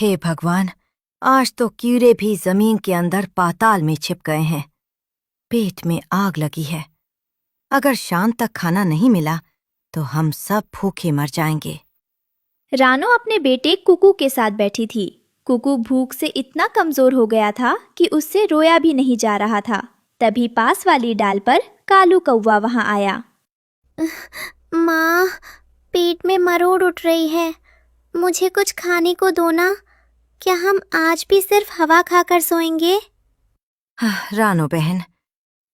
हे भगवान, आज तो कीड़े भी जमीन के अंदर पाताल में छिप गए हैं। पेट में आग लगी है। अगर शाम तक खाना नहीं मिला तो हम सब भूखे मर जाएंगे। रानो अपने बेटे कुकू के साथ बैठी थी। कुकू भूख से इतना कमजोर हो गया था कि उससे रोया भी नहीं जा रहा था। तभी पास वाली डाल पर कालू कौवा वहां आया। माँ, पेट में मरोड़ उठ रही है, मुझे कुछ खाने को दो ना। क्या हम आज भी सिर्फ हवा खाकर सोएंगे? रानो बहन,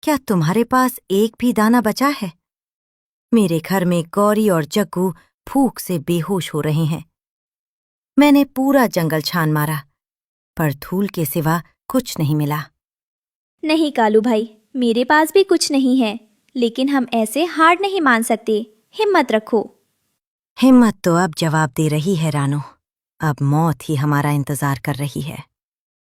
क्या तुम्हारे पास एक भी दाना बचा है? मेरे घर में गौरी और जग्गू भूख से बेहोश हो रहे हैं। मैंने पूरा जंगल छान मारा, पर धूल के सिवा कुछ नहीं मिला। नहीं कालू भाई, मेरे पास भी कुछ नहीं है, लेकिन हम ऐसे हार नहीं मान सकते। हिम्मत रखो। हिम्मत तो अब जवाब दे रही है रानो। अब मौत ही हमारा इंतजार कर रही है।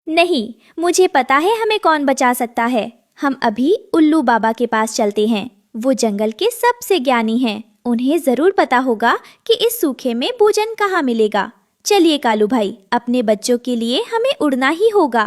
नहीं, मुझे पता है हमें कौन बचा सकता है। हम अभी उल्लू बाबा के पास चलते हैं। वो जंगल के सबसे ज्ञानी हैं। उन्हें जरूर पता होगा कि इस सूखे में भोजन कहाँ मिलेगा। चलिए कालू भाई, अपने बच्चों के लिए हमें उड़ना ही होगा।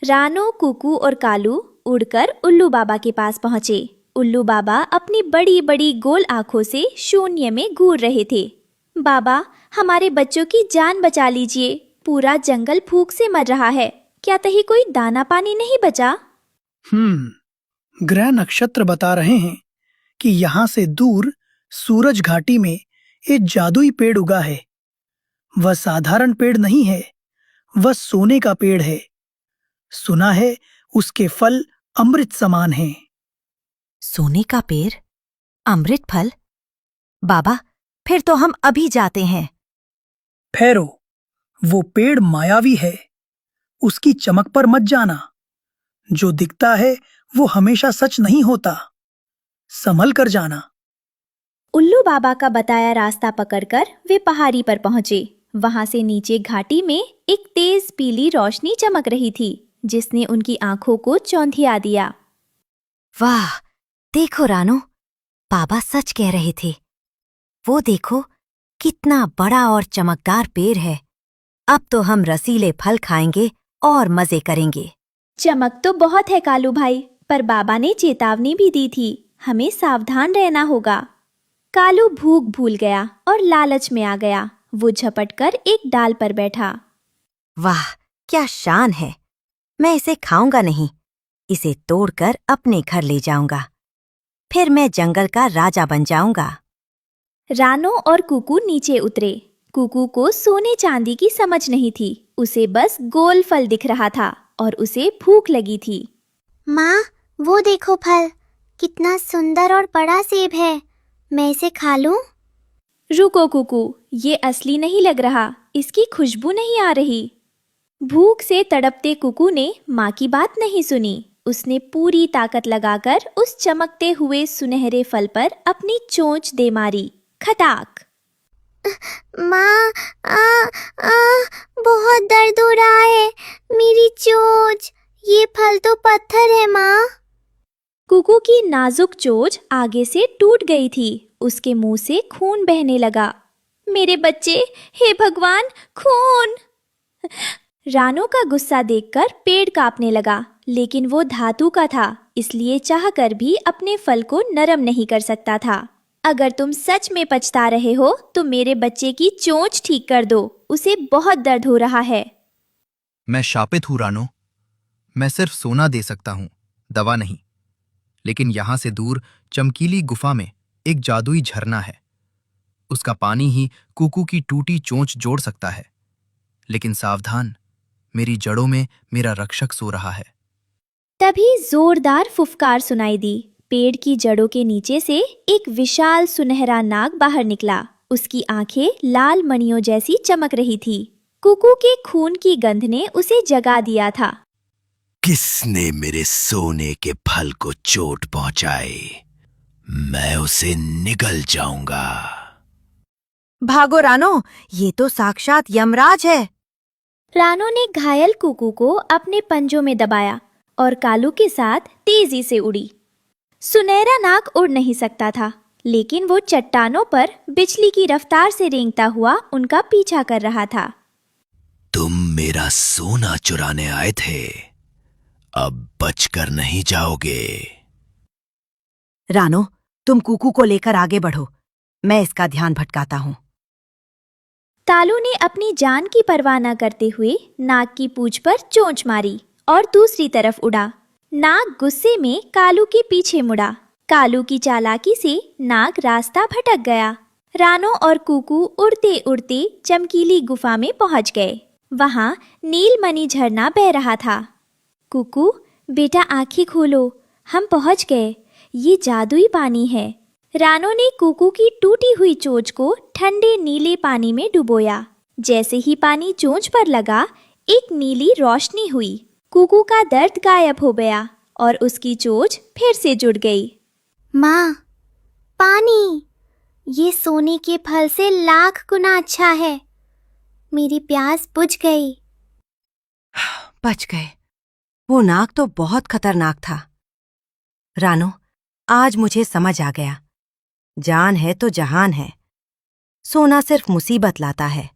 रानो, कुकू और कालू उड़कर उल्लू बाबा के पास पहुंचे। उल्लू बाबा अपनी बड़ी बड़ी गोल आंखों से शून्य में घूर रहे थे। बाबा, हमारे बच्चों की जान बचा लीजिए। पूरा जंगल भूख से मर रहा है। क्या कहीं कोई दाना पानी नहीं बचा? ग्रह नक्षत्र बता रहे हैं कि यहाँ से दूर सूरज घाटी में एक जादुई पेड़ उगा है। वह साधारण पेड़ नहीं है, वह सोने का पेड़ है। सुना है उसके फल अमृत समान हैं। सोने का पेड़? अमृत फल? बाबा, फिर तो हम अभी जाते हैं। ठहरो, वो पेड़ मायावी है। उसकी चमक पर मत जाना। जो दिखता है वो हमेशा सच नहीं होता। संभल कर जाना। उल्लू बाबा का बताया रास्ता पकड़कर वे पहाड़ी पर पहुंचे। वहां से नीचे घाटी में एक तेज पीली रोशनी चमक रही थी, जिसने उनकी आंखों को चौंधिया दिया। वाह, देखो रानो, बाबा सच कह रहे थे। वो देखो, कितना बड़ा और चमकदार पेड़ है। अब तो हम रसीले फल खाएंगे और मजे करेंगे। चमक तो बहुत है कालू भाई, पर बाबा ने चेतावनी भी दी थी, हमें सावधान रहना होगा। कालू भूख भूल गया और लालच में आ गया। वो झपटकर एक डाल पर बैठा। वाह, क्या शान है! मैं इसे खाऊंगा नहीं, इसे तोड़कर अपने घर ले जाऊंगा। फिर मैं जंगल का राजा बन जाऊंगा। रानो और कुकू नीचे उतरे। कुकू को सोने चांदी की समझ नहीं थी, उसे बस गोल फल दिख रहा था और उसे भूख लगी थी। माँ, वो देखो फल, कितना सुंदर और बड़ा सेब है। मैं इसे खा लूं? रुको कुकू, ये असली नहीं लग रहा, इसकी खुशबू नहीं आ रही। भूख से तड़पते कुकू ने माँ की बात नहीं सुनी। उसने पूरी ताकत लगाकर उस चमकते हुए सुनहरे फल पर अपनी चोंच दे मारी। खटाक! माँ, बहुत दर्द हो रहा है। मेरी चोंच, ये फल तो पत्थर है माँ। कुकू की नाजुक चोंच आगे से टूट गई थी। उसके मुंह से खून बहने लगा। मेरे बच्चे, हे भगवान, खून! रानो का गुस्सा देखकर पेड़ कांपने लगा, लेकिन वो धातु का था, इसलिए चाहकर भी अपने फल को नरम नहीं कर सकता था। अगर तुम सच में पछता रहे हो तो मेरे बच्चे की चोंच ठीक कर दो, उसे बहुत दर्द हो रहा है। मैं शापित हूं रानो। मैं सिर्फ सोना दे सकता हूं, दवा नहीं। लेकिन यहां से दूर चमकीली गुफा में एक जादुई झरना है। उसका पानी ही कुकू की टूटी चोंच जोड़ सकता है। लेकिन सावधान, मेरी जड़ों में मेरा रक्षक सो रहा है। तभी जोरदार फुफकार सुनाई दी। पेड़ की जड़ों के नीचे से एक विशाल सुनहरा नाग बाहर निकला। उसकी आंखें लाल मणियों जैसी चमक रही थी। कुकू के खून की गंध ने उसे जगा दिया था। किसने मेरे सोने के फल को चोट पहुंचाई? मैं उसे निगल जाऊंगा। भागो रानो, ये तो साक्षात यमराज है। रानो ने घायल कुकू को अपने पंजों में दबाया और कालू के साथ तेजी से उड़ी। सुनहरा नाग उड़ नहीं सकता था, लेकिन वो चट्टानों पर बिजली की रफ्तार से रेंगता हुआ उनका पीछा कर रहा था। तुम मेरा सोना चुराने आए थे, अब बचकर नहीं जाओगे। रानो, तुम कुकू को लेकर आगे बढ़ो, मैं इसका ध्यान भटकाता हूँ। कालू ने अपनी जान की परवाह न करते हुए नाग की पूंछ पर चोंच मारी और दूसरी तरफ उड़ा। नाग गुस्से में कालू के पीछे मुड़ा। कालू की चालाकी से नाग रास्ता भटक गया। रानो और कुकू उड़ते उड़ते चमकीली गुफा में पहुंच गए। वहां नीलमणि झरना बह रहा था। कुकू, बेटा आंखें खोलो, हम पहुंच गए। ये जादुई पानी है। रानो ने कुकू की टूटी हुई चोंच को ठंडे नीले पानी में डुबोया। जैसे ही पानी चोंच पर लगा, एक नीली रोशनी हुई। कुकू का दर्द गायब हो गया और उसकी चोंच फिर से जुड़ गई। माँ, पानी! ये सोने के फल से लाख गुना अच्छा है। मेरी प्यास बुझ गई। बच गए। वो नाग तो बहुत खतरनाक था। रानो, आज मुझे समझ आ गया, जान है तो जहान है। सोना सिर्फ मुसीबत लाता है।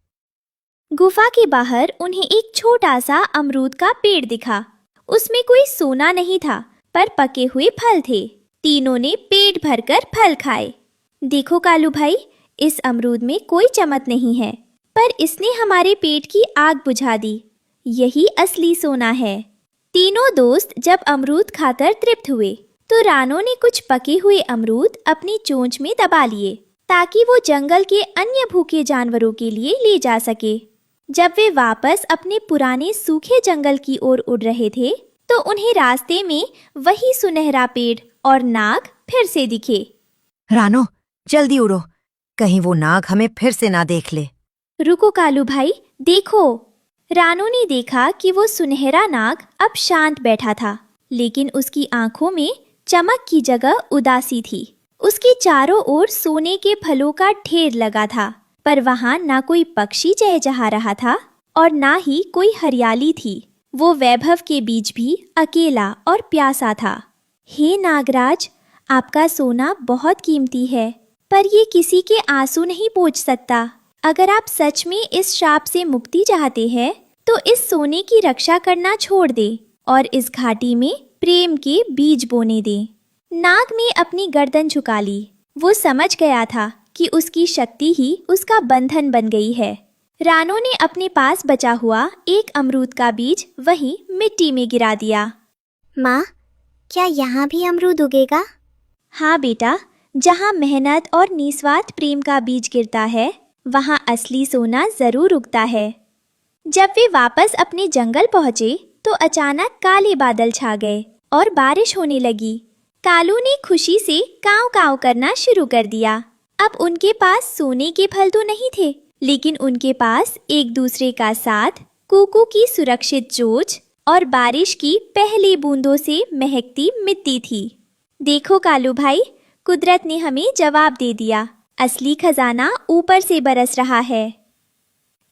गुफा के बाहर उन्हें एक छोटा सा अमरूद का पेड़ दिखा। उसमें कोई सोना नहीं था, पर पके हुए फल थे। तीनों ने पेट भरकर फल खाए। देखो कालू भाई, इस अमरूद में कोई चमक नहीं है, पर इसने हमारे पेट की आग बुझा दी। यही असली सोना है। तीनों दोस्त जब अमरूद खाकर तृप्त हुए, तो रानो ने कुछ पके हुए अमरूद अपनी चोंच में दबा लिए, ताकि वो जंगल के अन्य भूखे जानवरों के लिए ले जा सके। जब वे वापस अपने पुराने सूखे जंगल की ओर उड़ रहे थे, तो उन्हें रास्ते में वही सुनहरा पेड़ और नाग फिर से दिखे। रानो, जल्दी उड़ो, कहीं वो नाग हमें फिर से ना देख ले। रुको कालू भाई, देखो। रानो ने देखा कि वो सुनहरा नाग अब शांत बैठा था, लेकिन उसकी आंखों में चमक की जगह उदासी थी। उसके चारों ओर सोने के फलों का ढेर लगा था, पर वहां ना कोई पक्षी चहचहा रहा था और ना ही कोई हरियाली थी। वो वैभव के बीच भी अकेला और प्यासा था। हे नागराज, आपका सोना बहुत कीमती है, पर ये किसी के आंसू नहीं पोंछ सकता। अगर आप सच में इस श्राप से मुक्ति चाहते हैं, तो इस सोने की रक्षा करना छोड़ दें और इस घाटी में प्रेम के बीज बोने दें। नाग ने अपनी गर्दन झुका ली। वो समझ गया था कि उसकी शक्ति ही उसका बंधन बन गई है। रानो ने अपने पास बचा हुआ एक अमरूद का बीज वहीं मिट्टी में गिरा दिया। माँ, क्या यहाँ भी अमरूद उगेगा? हाँ बेटा, जहाँ मेहनत और निस्वार्थ प्रेम का बीज गिरता है, वहाँ असली सोना जरूर उगता है। जब वे वापस अपने जंगल पहुँचे, तो अचानक काले बादल छा गए और बारिश होने लगी। कालू ने खुशी से काव काव करना शुरू कर दिया। अब उनके पास सोने के फल तो नहीं थे, लेकिन उनके पास एक दूसरे का साथ, कुकू की सुरक्षित चोंच और बारिश की पहली बूंदों से महकती मिट्टी थी। देखो कालू भाई, कुदरत ने हमें जवाब दे दिया। असली खजाना ऊपर से बरस रहा है।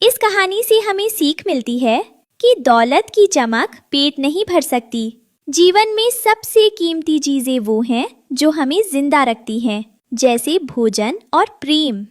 इस कहानी से हमें सीख मिलती है कि दौलत की चमक पेट नहीं भर सकती। जीवन में सबसे कीमती चीजें वो हैं जो हमें जिंदा रखती हैं, जैसे भोजन और प्रेम।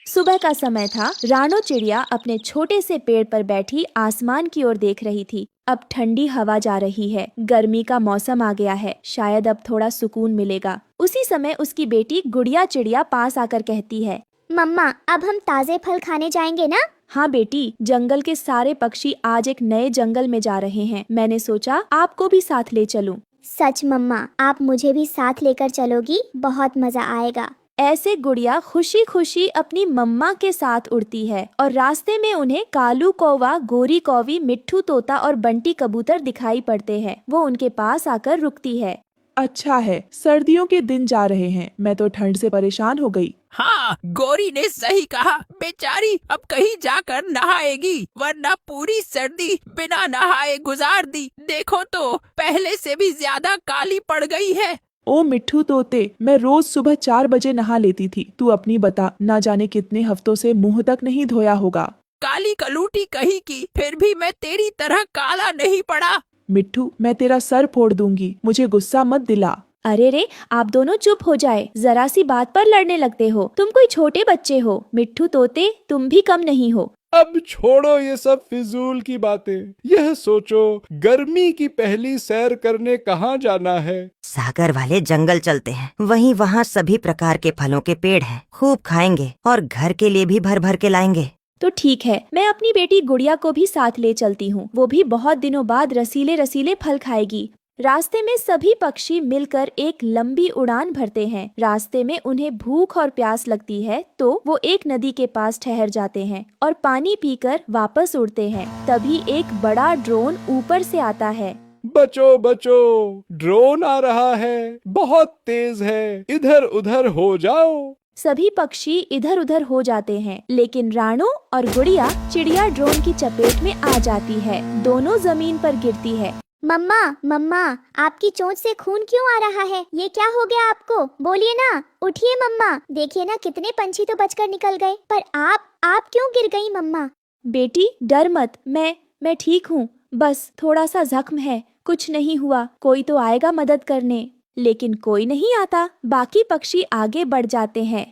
सुबह का समय था। रानो चिड़िया अपने छोटे से पेड़ पर बैठी आसमान की ओर देख रही थी। अब ठंडी हवा जा रही है। गर्मी का मौसम आ गया है। शायद अब थोड़ा सुकून मिलेगा। उसी समय उसकी बेटी गुड़िया चिड़िया पास आकर कहती है, मम्मा, अब हम ताजे फल खाने जाएंगे ना? हाँ बेटी, जंगल के सारे पक्षी आज एक नए जंगल में जा रहे हैं। मैंने सोचा आपको भी साथ ले चलूं। सच मम्मा, आप मुझे भी साथ लेकर चलोगी? बहुत मजा आएगा। ऐसे गुड़िया खुशी खुशी अपनी मम्मा के साथ उड़ती है और रास्ते में उन्हें कालू कौवा, गोरी कौवी, मिट्ठू तोता और बंटी कबूतर दिखाई पड़ते हैं। वो उनके पास आकर रुकती है। अच्छा है, सर्दियों के दिन जा रहे हैं। मैं तो ठंड से परेशान हो गई। हाँ, गौरी ने सही कहा। बेचारी अब कहीं जाकर नहाएगी, वरना पूरी सर्दी बिना नहाए गुजार दी। देखो तो पहले से भी ज्यादा काली पड़ गई है। ओ मिट्ठू तोते, मैं रोज सुबह 4 बजे नहा लेती थी। तू अपनी बता, ना जाने कितने हफ्तों से मुंह तक नहीं धोया होगा। काली कलूटी कहीं की, फिर भी मैं तेरी तरह काला नहीं पड़ा। मिट्ठू, मैं तेरा सर फोड़ दूंगी, मुझे गुस्सा मत दिला। अरे रे, आप दोनों चुप हो जाए। जरा सी बात पर लड़ने लगते हो। तुम कोई छोटे बच्चे हो। मिट्ठू तोते, तुम भी कम नहीं हो। अब छोड़ो ये सब फिजूल की बातें। यह सोचो, गर्मी की पहली सैर करने कहाँ जाना है? सागर वाले जंगल चलते हैं, वहीं वहाँ सभी प्रकार के फलों के पेड़ हैं। खूब खाएंगे और घर के लिए भी भर भर के लाएंगे। तो ठीक है, मैं अपनी बेटी गुड़िया को भी साथ ले चलती हूँ। वो भी बहुत दिनों बाद रसीले रसीले फल खाएगी। रास्ते में सभी पक्षी मिलकर एक लंबी उड़ान भरते हैं। रास्ते में उन्हें भूख और प्यास लगती है तो वो एक नदी के पास ठहर जाते हैं और पानी पीकर वापस उड़ते हैं। तभी एक बड़ा ड्रोन ऊपर से आता है। बचो बचो, ड्रोन आ रहा है, बहुत तेज है, इधर उधर हो जाओ। सभी पक्षी इधर उधर हो जाते हैं, लेकिन रानो और गुड़िया चिड़िया ड्रोन की चपेट में आ जाती है। दोनों जमीन पर गिरती है। मम्मा मम्मा, आपकी चोंच से खून क्यों आ रहा है? ये क्या हो गया आपको? बोलिए ना, उठिए मम्मा। देखिए ना, कितने पंछी तो बचकर निकल गए, पर आप क्यों गिर गई मम्मा? बेटी डर मत, मैं ठीक हूँ। बस थोड़ा सा जख्म है, कुछ नहीं हुआ। कोई तो आएगा मदद करने, लेकिन कोई नहीं आता। बाकी पक्षी आगे बढ़ जाते हैं।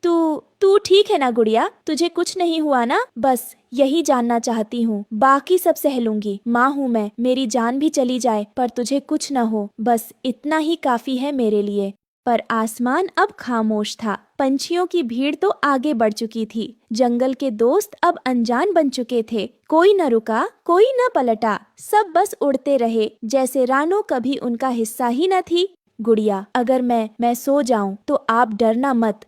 तू ठीक है ना गुड़िया? तुझे कुछ नहीं हुआ ना? बस यही जानना चाहती हूँ, बाकी सब सह लूंगी। माँ हूँ मैं, मेरी जान भी चली जाए पर तुझे कुछ न हो, बस इतना ही काफी है मेरे लिए। पर आसमान अब खामोश था। पंछियों की भीड़ तो आगे बढ़ चुकी थी। जंगल के दोस्त अब अनजान बन चुके थे। कोई न रुका, कोई न पलटा, सब बस उड़ते रहे जैसे रानो कभी उनका हिस्सा ही न थी। गुड़िया, अगर मैं सो जाऊं तो आप डरना मत।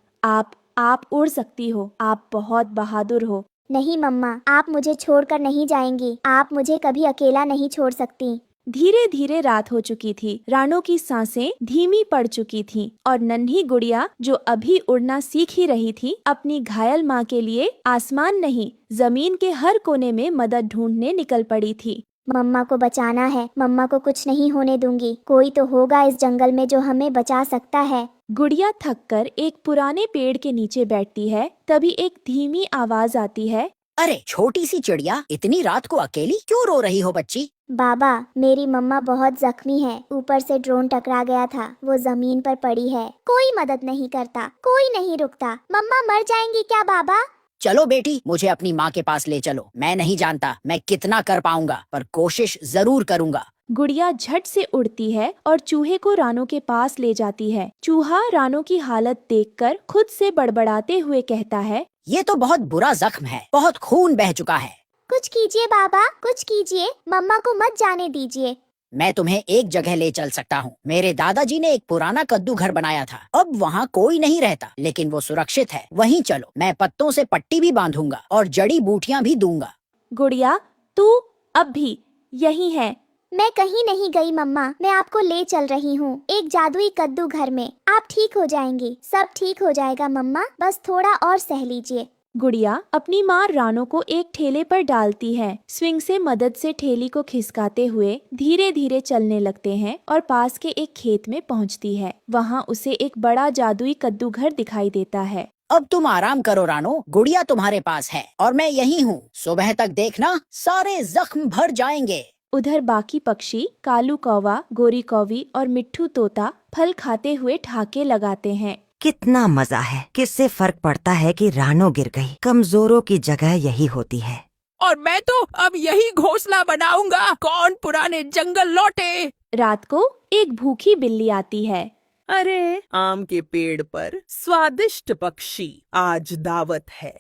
आप उड़ सकती हो, आप बहुत बहादुर हो। नहीं मम्मा, आप मुझे छोड़कर नहीं जाएंगी। आप मुझे कभी अकेला नहीं छोड़ सकती। धीरे धीरे रात हो चुकी थी। रानो की सांसें धीमी पड़ चुकी थीं और नन्ही गुड़िया, जो अभी उड़ना सीख ही रही थी, अपनी घायल माँ के लिए आसमान नहीं, जमीन के हर कोने में मदद ढूंढने निकल पड़ी थी। मम्मा को बचाना है, मम्मा को कुछ नहीं होने दूंगी। कोई तो होगा इस जंगल में जो हमें बचा सकता है। गुड़िया थककर एक पुराने पेड़ के नीचे बैठती है। तभी एक धीमी आवाज आती है। अरे छोटी सी चिड़िया, इतनी रात को अकेली क्यों रो रही हो बच्ची? बाबा, मेरी मम्मा बहुत जख्मी है। ऊपर से ड्रोन टकरा गया था, वो जमीन पर पड़ी है। कोई मदद नहीं करता, कोई नहीं रुकता। मम्मा मर जाएंगी क्या बाबा? चलो बेटी, मुझे अपनी माँ के पास ले चलो। मैं नहीं जानता मैं कितना कर पाऊंगा, पर कोशिश जरूर करूंगा। गुड़िया झट से उड़ती है और चूहे को रानो के पास ले जाती है। चूहा रानो की हालत देखकर खुद से बड़बड़ाते हुए कहता है, ये तो बहुत बुरा जख्म है, बहुत खून बह चुका है। कुछ कीजिए बाबा, कुछ कीजिए। मम्मा को मत जाने दीजिए। मैं तुम्हें एक जगह ले चल सकता हूँ। मेरे दादाजी ने एक पुराना कद्दू घर बनाया था। अब वहाँ कोई नहीं रहता, लेकिन वो सुरक्षित है। वहीं चलो, मैं पत्तों से पट्टी भी बांधूंगा और जड़ी बूटियाँ भी दूंगा। गुड़िया, तू अब भी यही है? मैं कहीं नहीं गई मम्मा, मैं आपको ले चल रही हूँ एक जादुई कद्दू घर में। आप ठीक हो जाएंगी, सब ठीक हो जाएगा मम्मा, बस थोड़ा और सह लीजिए। गुड़िया अपनी माँ रानो को एक ठेले पर डालती है। स्विंग से मदद से ठेली को खिसकाते हुए धीरे धीरे चलने लगते हैं और पास के एक खेत में पहुँचती है। वहाँ उसे एक बड़ा जादुई कद्दू घर दिखाई देता है। अब तुम आराम करो रानो, गुड़िया तुम्हारे पास है और मैं यही हूँ। सुबह तक देखना, सारे जख्म भर जाएंगे। उधर बाकी पक्षी कालू कौवा, गोरी कौवी और मिट्ठू तोता फल खाते हुए ठहाके लगाते हैं। कितना मजा है। किससे फर्क पड़ता है कि रानो गिर गई? कमजोरों की जगह यही होती है। और मैं तो अब यही घोंसला बनाऊंगा। कौन पुराने जंगल लौटे। रात को एक भूखी बिल्ली आती है। अरे, आम के पेड़ पर स्वादिष्ट पक्षी, आज दावत है।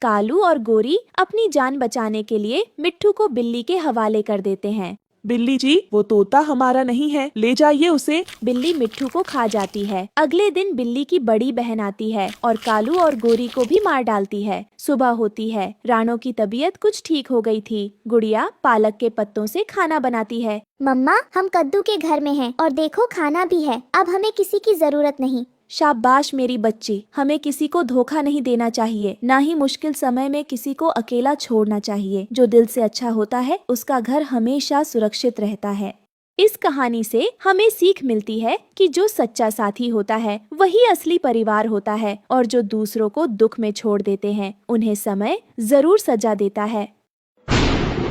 कालू और गोरी अपनी जान बचाने के लिए मिट्ठू को बिल्ली के हवाले कर देते हैं। बिल्ली जी, वो तोता हमारा नहीं है, ले जाइए उसे। बिल्ली मिट्ठू को खा जाती है। अगले दिन बिल्ली की बड़ी बहन आती है और कालू और गोरी को भी मार डालती है। सुबह होती है। रानो की तबीयत कुछ ठीक हो गई थी। गुड़िया पालक के पत्तों से खाना बनाती है। मम्मा, हम कद्दू के घर में हैं और देखो खाना भी है। अब हमें किसी की जरूरत नहीं। शाबाश मेरी बच्ची, हमें किसी को धोखा नहीं देना चाहिए, ना ही मुश्किल समय में किसी को अकेला छोड़ना चाहिए। जो दिल से अच्छा होता है उसका घर हमेशा सुरक्षित रहता है। इस कहानी से हमें सीख मिलती है कि जो सच्चा साथी होता है वही असली परिवार होता है और जो दूसरों को दुख में छोड़ देते हैं उन्हें समय जरूर सजा देता है।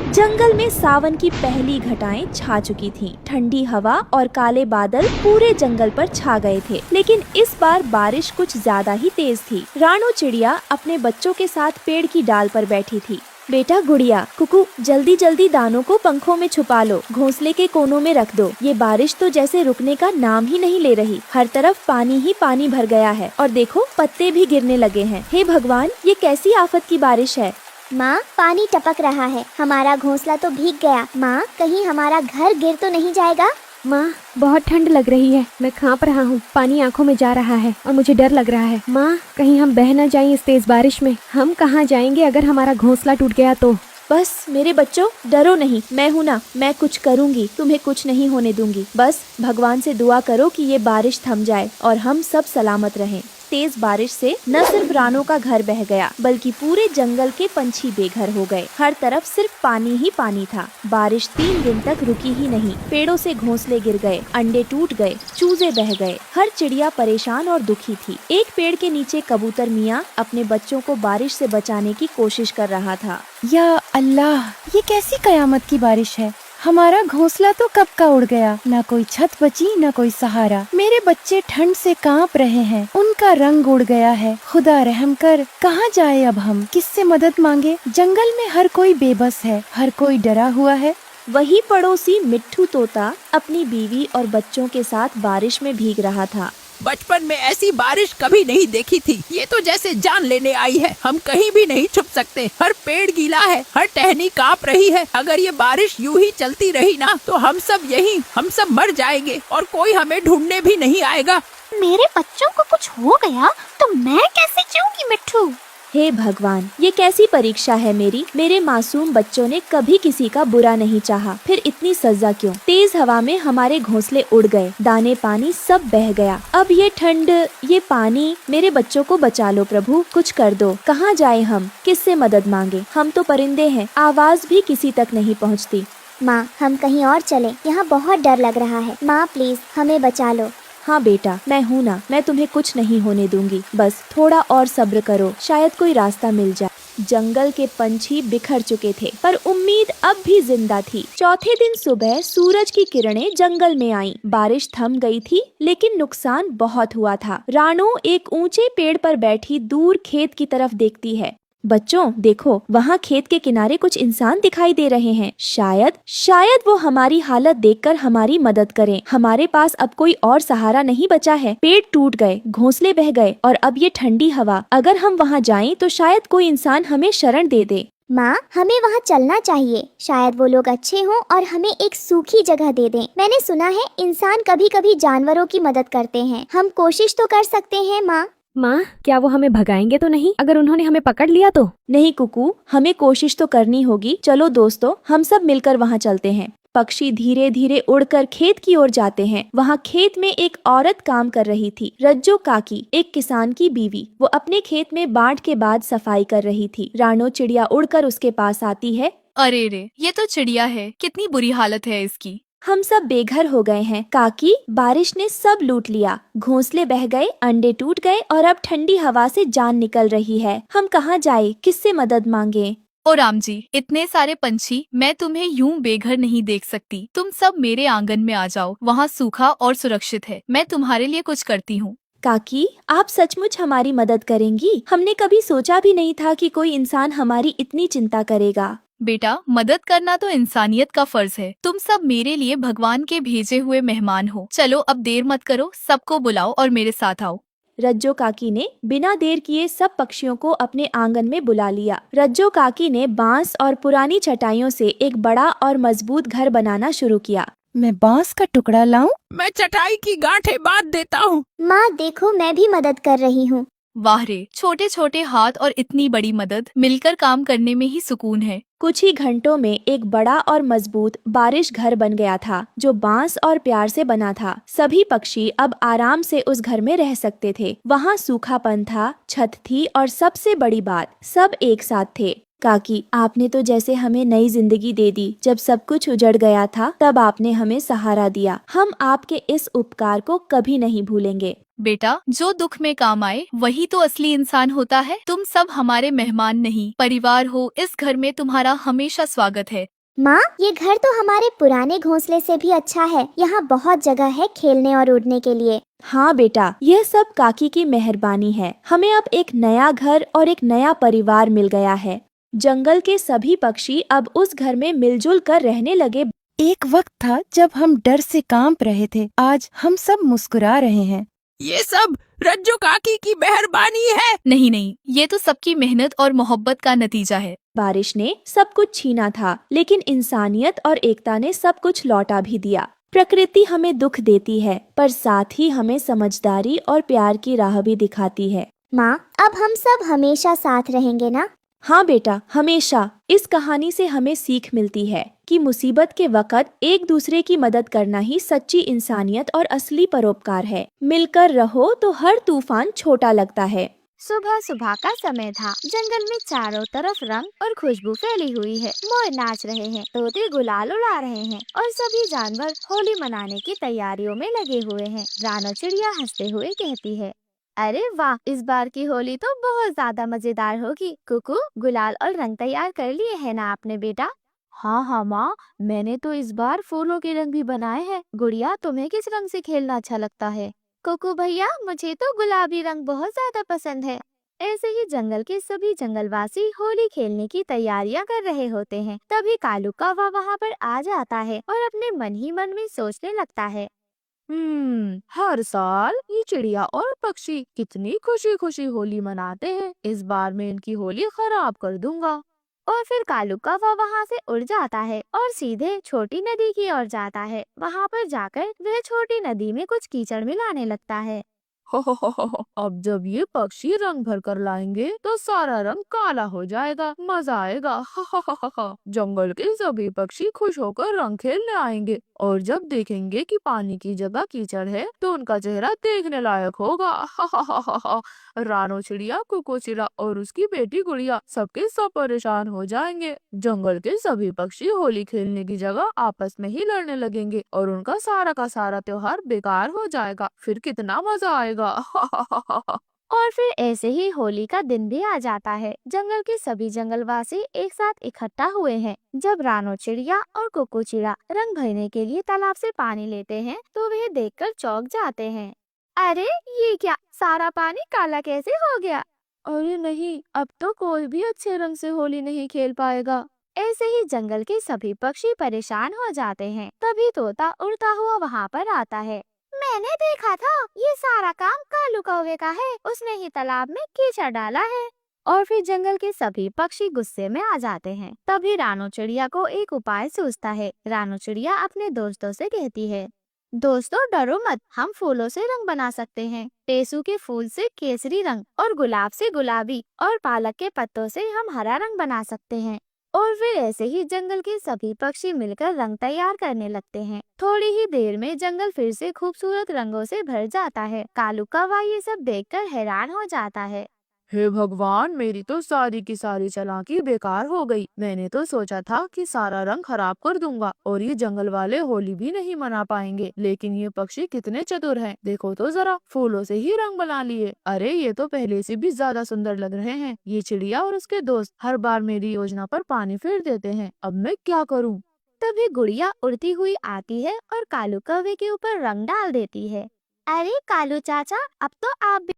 जंगल में सावन की पहली घटाएं छा चुकी थीं। ठंडी हवा और काले बादल पूरे जंगल पर छा गए थे, लेकिन इस बार बारिश कुछ ज्यादा ही तेज थी। रानो चिड़िया अपने बच्चों के साथ पेड़ की डाल पर बैठी थी। बेटा गुड़िया, कुकू जल्दी जल्दी दानों को पंखों में छुपा लो, घोंसले के कोनों में रख दो। ये बारिश तो जैसे रुकने का नाम ही नहीं ले रही। हर तरफ पानी ही पानी भर गया है और देखो पत्ते भी गिरने लगे हैं। हे भगवान, ये कैसी आफत की बारिश है। माँ, पानी टपक रहा है, हमारा घोंसला तो भीग गया। माँ, कहीं हमारा घर गिर तो नहीं जाएगा? माँ, बहुत ठंड लग रही है, मैं कांप रहा हूँ, पानी आंखों में जा रहा है और मुझे डर लग रहा है। माँ, कहीं हम बह न जाएं इस तेज बारिश में। हम कहाँ जाएंगे अगर हमारा घोंसला टूट गया तो? बस मेरे बच्चों, डरो नहीं, मैं हूँ ना, मैं कुछ करूँगी, तुम्हें कुछ नहीं होने दूंगी। बस भगवान से दुआ करो कि ये बारिश थम जाए और हम सब सलामत रहें। तेज बारिश से न सिर्फ रानों का घर बह गया, बल्कि पूरे जंगल के पंछी बेघर हो गए। हर तरफ सिर्फ पानी ही पानी था। बारिश 3 दिन तक रुकी ही नहीं। पेड़ों से घोंसले गिर गए, अंडे टूट गए, चूजे बह गए। हर चिड़िया परेशान और दुखी थी। एक पेड़ के नीचे कबूतर मियाँ अपने बच्चों को बारिश से बचाने की कोशिश कर रहा था। या अल्लाह, ये कैसी कयामत की बारिश है। हमारा घोंसला तो कब का उड़ गया, ना कोई छत बची ना कोई सहारा। मेरे बच्चे ठंड से कांप रहे हैं, उनका रंग उड़ गया है। खुदा रहम कर, कहाँ जाए अब हम, किससे मदद मांगे? जंगल में हर कोई बेबस है, हर कोई डरा हुआ है। वही पड़ोसी मिट्ठू तोता अपनी बीवी और बच्चों के साथ बारिश में भीग रहा था। बचपन में ऐसी बारिश कभी नहीं देखी थी। ये तो जैसे जान लेने आई है। हम कहीं भी नहीं छुप सकते। हर पेड़ गीला है, हर टहनी कांप रही है। अगर ये बारिश यूं ही चलती रही ना तो हम सब मर जाएंगे और कोई हमें ढूंढने भी नहीं आएगा। मेरे बच्चों को कुछ हो गया तो मैं कैसे जीऊंगी मिट्ठू? हे भगवान, ये कैसी परीक्षा है मेरी। मेरे मासूम बच्चों ने कभी किसी का बुरा नहीं चाहा, फिर इतनी सजा क्यों? तेज हवा में हमारे घोंसले उड़ गए, दाने पानी सब बह गया। अब ये ठंड, ये पानी, मेरे बच्चों को बचा लो प्रभु, कुछ कर दो। कहाँ जाए हम, किससे मदद मांगे? हम तो परिंदे हैं, आवाज भी किसी तक नहीं पहुँचती। माँ, हम कहीं और चले, यहाँ बहुत डर लग रहा है। माँ प्लीज हमें बचा लो। हाँ बेटा, मैं हूँ ना, मैं तुम्हें कुछ नहीं होने दूंगी। बस थोड़ा और सब्र करो, शायद कोई रास्ता मिल जाए। जंगल के पंछी बिखर चुके थे, पर उम्मीद अब भी जिंदा थी। चौथे दिन सुबह सूरज की किरणें जंगल में आईं। बारिश थम गई थी, लेकिन नुकसान बहुत हुआ था। रानो एक ऊंचे पेड़ पर बैठी दूर खेत की तरफ देखती है। बच्चों देखो, वहाँ खेत के किनारे कुछ इंसान दिखाई दे रहे हैं। शायद वो हमारी हालत देखकर हमारी मदद करें। हमारे पास अब कोई और सहारा नहीं बचा है। पेड़ टूट गए, घोंसले बह गए और अब ये ठंडी हवा। अगर हम वहाँ जाएं तो शायद कोई इंसान हमें शरण दे दे। माँ, हमें वहाँ चलना चाहिए। शायद वो लोग अच्छे हों और हमें एक सूखी जगह दे दें। मैंने सुना है इंसान कभी कभी जानवरों की मदद करते हैं। हम कोशिश तो कर सकते हैं। माँ, क्या वो हमें भगाएंगे तो नहीं अगर उन्होंने हमें पकड़ लिया तो? नहीं कुकू, हमें कोशिश तो करनी होगी। चलो दोस्तों, हम सब मिलकर वहाँ चलते हैं। पक्षी धीरे धीरे उड़कर खेत की ओर जाते हैं। वहाँ खेत में एक औरत काम कर रही थी, रज्जो काकी, एक किसान की बीवी। वो अपने खेत में बाढ़ के बाद सफाई कर रही थी। रानो चिड़िया उड़कर उसके पास आती है। अरे रे, ये तो चिड़िया है, कितनी बुरी हालत है इसकी। हम सब बेघर हो गए हैं काकी, बारिश ने सब लूट लिया। घोंसले बह गए, अंडे टूट गए और अब ठंडी हवा से जान निकल रही है। हम कहाँ जाए, किससे मदद मांगे? ओ राम जी, इतने सारे पंछी, मैं तुम्हें यूं बेघर नहीं देख सकती। तुम सब मेरे आंगन में आ जाओ, वहाँ सूखा और सुरक्षित है। मैं तुम्हारे लिए कुछ करती हूँ। काकी, आप सचमुच हमारी मदद करेंगी? हमने कभी सोचा भी नहीं था कि कोई इंसान हमारी इतनी चिंता करेगा। बेटा, मदद करना तो इंसानियत का फर्ज है। तुम सब मेरे लिए भगवान के भेजे हुए मेहमान हो। चलो अब देर मत करो, सबको बुलाओ और मेरे साथ आओ। रज्जो काकी ने बिना देर किए सब पक्षियों को अपने आंगन में बुला लिया। रज्जो काकी ने बांस और पुरानी चटाइयों से एक बड़ा और मजबूत घर बनाना शुरू किया। मैं बांस का टुकड़ा लाऊं? मैं चटाई की गांठें बांध देता हूँ। माँ देखो, मैं भी मदद कर रही हूँ। वाह रे, छोटे छोटे हाथ और इतनी बड़ी मदद, मिलकर काम करने में ही सुकून है। कुछ ही घंटों में एक बड़ा और मजबूत बारिश घर बन गया था, जो बांस और प्यार से बना था। सभी पक्षी अब आराम से उस घर में रह सकते थे। वहाँ सूखापन था, छत थी और सबसे बड़ी बात, सब एक साथ थे। काकी, आपने तो जैसे हमें नई जिंदगी दे दी। जब सब कुछ उजड़ गया था, तब आपने हमें सहारा दिया। हम आपके इस उपकार को कभी नहीं भूलेंगे। बेटा, जो दुख में काम आए वही तो असली इंसान होता है। तुम सब हमारे मेहमान नहीं, परिवार हो। इस घर में तुम्हारा हमेशा स्वागत है। माँ, ये घर तो हमारे पुराने घोंसले से भी अच्छा है। यहाँ बहुत जगह है खेलने और उड़ने के लिए। हाँ बेटा, यह सब काकी की मेहरबानी है। हमें अब एक नया घर और एक नया परिवार मिल गया है। जंगल के सभी पक्षी अब उस घर में मिलजुल कर रहने लगे। एक वक्त था जब हम डर से कांप रहे थे, आज हम सब मुस्कुरा रहे हैं। ये सब रज्जो काकी की मेहरबानी है। नहीं नहीं, ये तो सबकी मेहनत और मोहब्बत का नतीजा है। बारिश ने सब कुछ छीना था, लेकिन इंसानियत और एकता ने सब कुछ लौटा भी दिया। प्रकृति हमें दुख देती है, पर साथ ही हमें समझदारी और प्यार की राह भी दिखाती है। माँ, अब हम सब हमेशा साथ रहेंगे ना? हाँ बेटा, हमेशा। इस कहानी से हमें सीख मिलती है कि मुसीबत के वक्त एक दूसरे की मदद करना ही सच्ची इंसानियत और असली परोपकार है। मिलकर रहो तो हर तूफान छोटा लगता है। सुबह सुबह का समय था। जंगल में चारों तरफ रंग और खुशबू फैली हुई है। मोर नाच रहे हैं, तोते गुलाल उड़ा रहे हैं और सभी जानवर होली मनाने की तैयारियों में लगे हुए हैं। रानो चिड़िया हंसते हुए कहती है, अरे वाह, इस बार की होली तो बहुत ज्यादा मजेदार होगी। कुकू, गुलाल और रंग तैयार कर लिए है ना आपने बेटा? हाँ माँ, मैंने तो इस बार फूलों के रंग भी बनाए हैं। गुड़िया, तुम्हें किस रंग से खेलना अच्छा लगता है? कुकू भैया, मुझे तो गुलाबी रंग बहुत ज्यादा पसंद है। ऐसे ही जंगल के सभी जंगलवासी होली खेलने की तैयारियां कर रहे होते हैं। तभी कालू कौवा वहाँ पर आ जाता है और अपने मन ही मन में सोचने लगता है, हर साल ये चिड़िया और पक्षी कितनी खुशी खुशी होली मनाते हैं। इस बार मैं इनकी होली खराब कर दूंगा। और फिर कालू कौवा वहाँ से उड़ जाता है और सीधे छोटी नदी की ओर जाता है। वहाँ पर जाकर वह छोटी नदी में कुछ कीचड़ मिलाने लगता है। अब जब ये पक्षी रंग भर कर लाएंगे तो सारा रंग काला हो जाएगा, मजा आएगा। जंगल के सभी पक्षी खुश होकर रंग खेलने आएंगे और जब देखेंगे कि पानी की जगह कीचड़ है तो उनका चेहरा देखने लायक होगा। रानो चिड़िया, कुकू चिड़ा और उसकी बेटी गुड़िया सबके सब परेशान हो जाएंगे। जंगल के सभी पक्षी होली खेलने की जगह आपस में ही लड़ने लगेंगे और उनका सारा का सारा त्योहार बेकार हो जाएगा। फिर कितना मजा आएगा। और फिर ऐसे ही होली का दिन भी आ जाता है। जंगल के सभी जंगलवासी एक साथ इकट्ठा हुए हैं। जब रानो चिड़िया और कुकू चिड़ा रंग भरने के लिए तालाब से पानी लेते हैं तो वे देखकर चौंक जाते हैं। अरे ये क्या, सारा पानी काला कैसे हो गया? अरे नहीं, अब तो कोई भी अच्छे रंग से होली नहीं खेल पाएगा। ऐसे ही जंगल के सभी पक्षी परेशान हो जाते हैं। तभी तोता उड़ता हुआ वहाँ पर आता है। मैंने देखा था, ये सारा काम कालू कौवे का है। उसने ही तालाब में कीचड़ डाला है। और फिर जंगल के सभी पक्षी गुस्से में आ जाते हैं। तभी रानो चिड़िया को एक उपाय सूझता है। रानो चिड़िया अपने दोस्तों से कहती है, दोस्तों डरो मत, हम फूलों से रंग बना सकते हैं। टेसू के फूल से केसरी रंग और गुलाब से गुलाबी और पालक के पत्तों से हम हरा रंग बना सकते हैं। और फिर ऐसे ही जंगल के सभी पक्षी मिलकर रंग तैयार करने लगते हैं। थोड़ी ही देर में जंगल फिर से खूबसूरत रंगों से भर जाता है। कालू कौवा ये सब देखकर हैरान हो जाता है। हे भगवान, मेरी तो सारी की सारी चालाकी बेकार हो गई। मैंने तो सोचा था कि सारा रंग खराब कर दूंगा और ये जंगल वाले होली भी नहीं मना पाएंगे, लेकिन ये पक्षी कितने चतुर हैं। देखो तो जरा, फूलों से ही रंग बना लिए। अरे ये तो पहले से भी ज्यादा सुंदर लग रहे हैं। ये चिड़िया और उसके दोस्त हर बार मेरी योजना पर पानी फेर देते हैं। अब मैं क्या करूँ? तभी गुड़िया उड़ती हुई आती है और कालू कौवे के ऊपर रंग डाल देती है। अरे कालू चाचा, अब तो आप भी